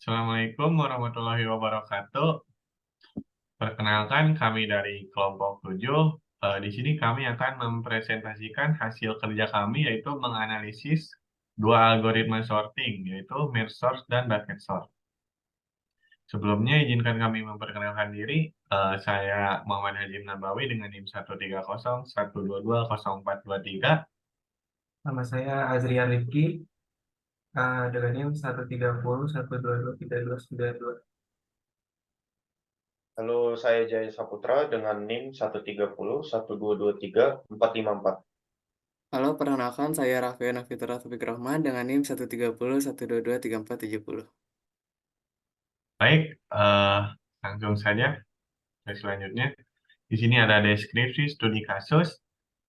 Assalamualaikum warahmatullahi wabarakatuh. Perkenalkan kami dari kelompok 7. Di sini kami akan mempresentasikan hasil kerja kami yaitu menganalisis dua algoritma sorting yaitu merge sort dan bucket sort. Sebelumnya izinkan kami memperkenalkan diri. Saya Muhammad Hajim Nabawi dengan NIM 13012220423. Nama saya Azrian Rifki, dengan NIM 13012232292. Halo, saya Jaya Saputra dengan NIM 13012234454. Halo, perkenalkan saya Raffian Fitra Taufik Rahman dengan NIM 13012234470. Baik, langsung saja ke selanjutnya. Di sini ada deskripsi studi kasus.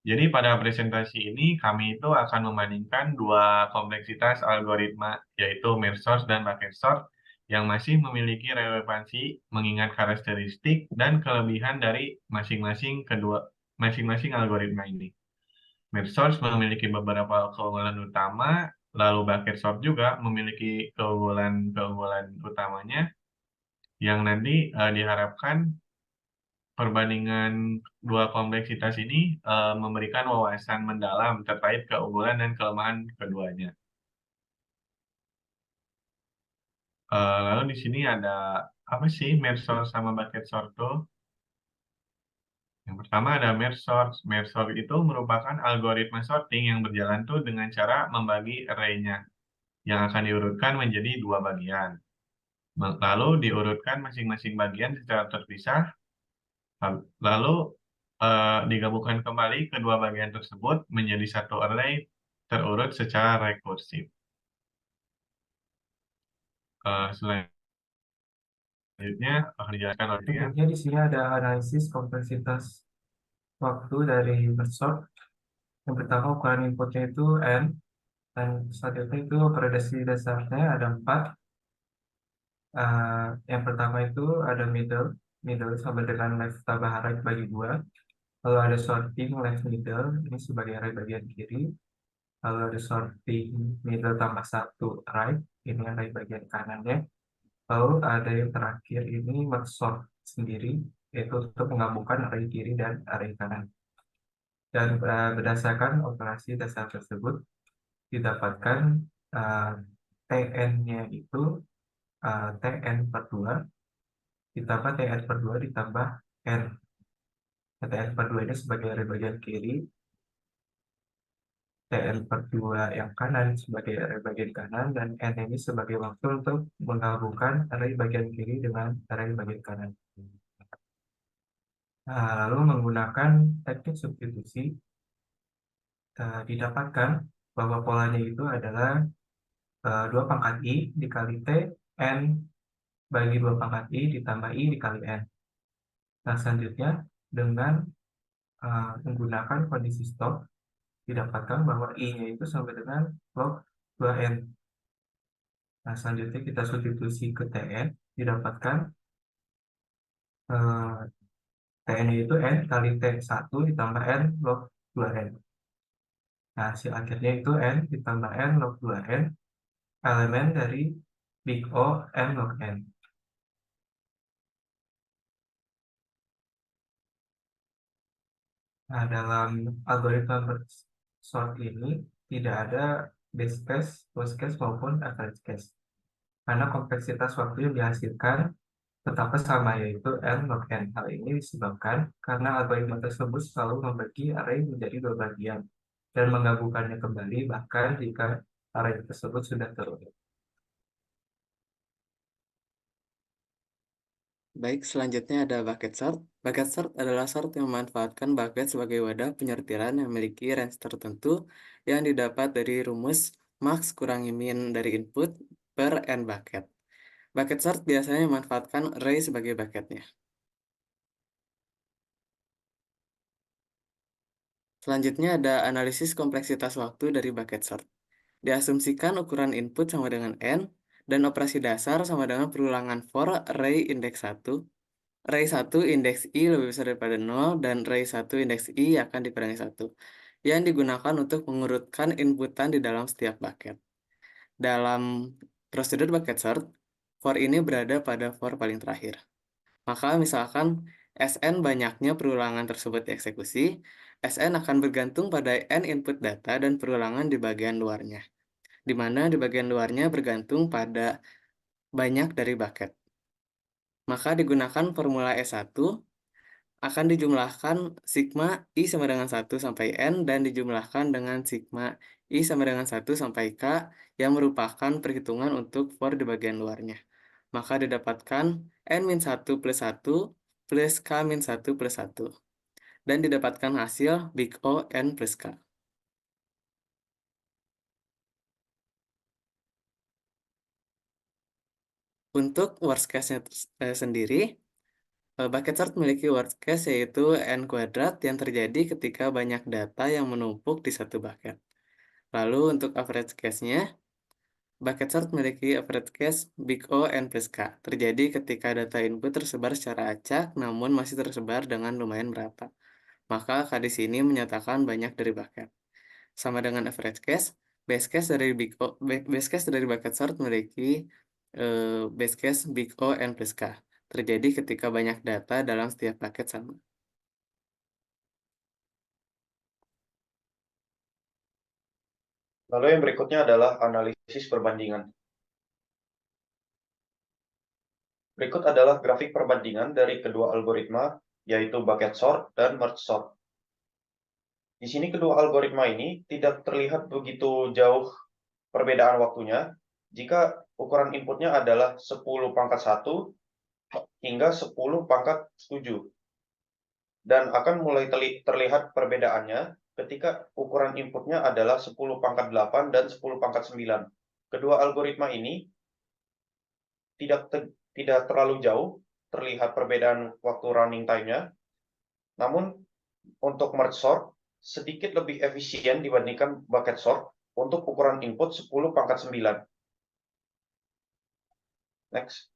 Jadi pada presentasi ini kami itu akan membandingkan dua kompleksitas algoritma yaitu merge sort dan bucket sort yang masih memiliki relevansi mengingat karakteristik dan kelebihan dari masing-masing algoritma ini. Merge sort memiliki beberapa keunggulan utama, lalu bucket sort juga memiliki keunggulan utamanya yang nanti diharapkan perbandingan dua kompleksitas ini memberikan wawasan mendalam terkait keunggulan dan kelemahan keduanya. Lalu di sini ada apa sih merge sort sama bucket sort tuh? Yang pertama ada merge sort. Merge sort itu merupakan algoritma sorting yang berjalan tuh dengan cara membagi array-nya yang akan diurutkan menjadi dua bagian. Lalu diurutkan masing-masing bagian secara terpisah. Lalu digabungkan kembali kedua bagian tersebut menjadi satu array terurut secara rekursif. Selanjutnya dijelaskan oleh dia. Selanjutnya di sini ada analisis kompleksitas waktu dari merge sort. Yang pertama ukuran inputnya itu n, dan selanjutnya itu prediksi dasarnya ada 4. Yang pertama itu ada middle sama dengan left tambah right bagi 2. Lalu ada sorting left middle, ini sebagai array bagian kiri. Lalu ada sorting middle tambah 1 right, ini array bagian kanannya. Lalu ada yang terakhir ini merge sort sendiri, yaitu untuk menggabungkan array kiri dan array kanan. Dan berdasarkan operasi dasar tersebut didapatkan Tn-nya itu Tn per 2 ditambah Tn per 2 ditambah N. Tn per 2 ini sebagai array bagian kiri, Tn per 2 yang kanan sebagai array bagian kanan, dan N ini sebagai waktu untuk menggabungkan array bagian kiri dengan array bagian kanan. Lalu menggunakan teknik substitusi, didapatkan bahwa polanya itu adalah 2 pangkat I dikali T, N bagi 2 pangkat I ditambah I dikali N. Nah, selanjutnya dengan menggunakan kondisi stop, didapatkan bahwa I-nya itu sama dengan log 2N. Nah, selanjutnya kita substitusi ke Tn, didapatkan Tn itu N kali T1 ditambah N log 2N. Nah, hasil akhirnya itu N ditambah N log 2N, elemen dari big O N log N. Nah, dalam algoritma merge sort ini tidak ada base case, worst case, maupun average case. Karena kompleksitas waktu yang dihasilkan tetap sama, yaitu N log N. Hal ini disebabkan karena algoritma tersebut selalu membagi array menjadi dua bagian dan menggabungkannya kembali bahkan jika array tersebut sudah terurut. Baik, selanjutnya ada bucket sort. Bucket sort adalah sort yang memanfaatkan bucket sebagai wadah penyortiran yang memiliki range tertentu yang didapat dari rumus max kurangi min dari input per n bucket. Bucket sort biasanya memanfaatkan array sebagai bucketnya. Selanjutnya ada analisis kompleksitas waktu dari bucket sort. Diasumsikan ukuran input sama dengan n, dan operasi dasar sama dengan perulangan for array indeks 1. Array 1 indeks I lebih besar daripada 0, dan array 1 indeks I akan dikurangi 1, yang digunakan untuk mengurutkan inputan di dalam setiap bucket. Dalam prosedur bucket sort, for ini berada pada for paling terakhir. Maka misalkan Sn banyaknya perulangan tersebut dieksekusi, Sn akan bergantung pada n input data dan perulangan di bagian luarnya, di mana di bagian luarnya bergantung pada banyak dari bucket. Maka digunakan formula S1 akan dijumlahkan sigma I sama dengan 1 sampai N dan dijumlahkan dengan sigma I sama dengan 1 sampai K yang merupakan perhitungan untuk for di bagian luarnya. Maka didapatkan N-1 plus 1 plus K-1 plus 1. Dan didapatkan hasil big O N plus K. Untuk worst case-nya sendiri, bucket sort memiliki worst case yaitu N kuadrat yang terjadi ketika banyak data yang menumpuk di satu bucket. Lalu untuk average case-nya, bucket sort memiliki average case big O N plus K. Terjadi ketika data input tersebar secara acak namun masih tersebar dengan lumayan merata. Maka K di sini menyatakan banyak dari bucket. Sama dengan average case, base case dari bucket sort memiliki base case big O N plus K. Terjadi ketika banyak data dalam setiap bucket sama. Lalu yang berikutnya adalah analisis perbandingan. Berikut adalah grafik perbandingan dari kedua algoritma, yaitu bucket sort dan merge sort. Di sini kedua algoritma ini tidak terlihat begitu jauh perbedaan waktunya jika ukuran inputnya adalah 10 pangkat 1 hingga 10 pangkat 7. Dan akan mulai terlihat perbedaannya ketika ukuran inputnya adalah 10 pangkat 8 dan 10 pangkat 9. Kedua algoritma ini tidak terlalu jauh terlihat perbedaan waktu running time-nya. Namun untuk merge sort sedikit lebih efisien dibandingkan bucket sort untuk ukuran input 10 pangkat 9. Next.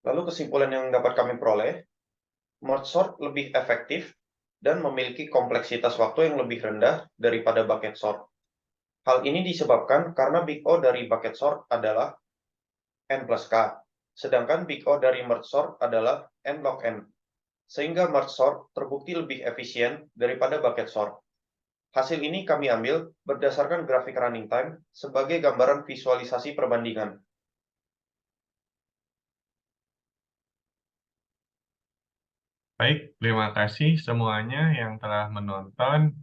Lalu kesimpulan yang dapat kami peroleh, merge sort lebih efektif dan memiliki kompleksitas waktu yang lebih rendah daripada bucket sort. Hal ini disebabkan karena big O dari bucket sort adalah N plus K, sedangkan big O dari merge sort adalah N log N. Sehingga merge sort terbukti lebih efisien daripada bucket sort. Hasil ini kami ambil berdasarkan grafik running time sebagai gambaran visualisasi perbandingan. Baik, terima kasih semuanya yang telah menonton.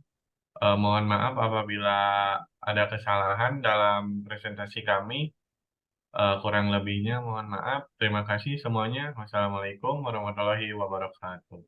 Mohon maaf apabila ada kesalahan dalam presentasi kami. Kurang lebihnya mohon maaf. Terima kasih semuanya. Wassalamualaikum warahmatullahi wabarakatuh.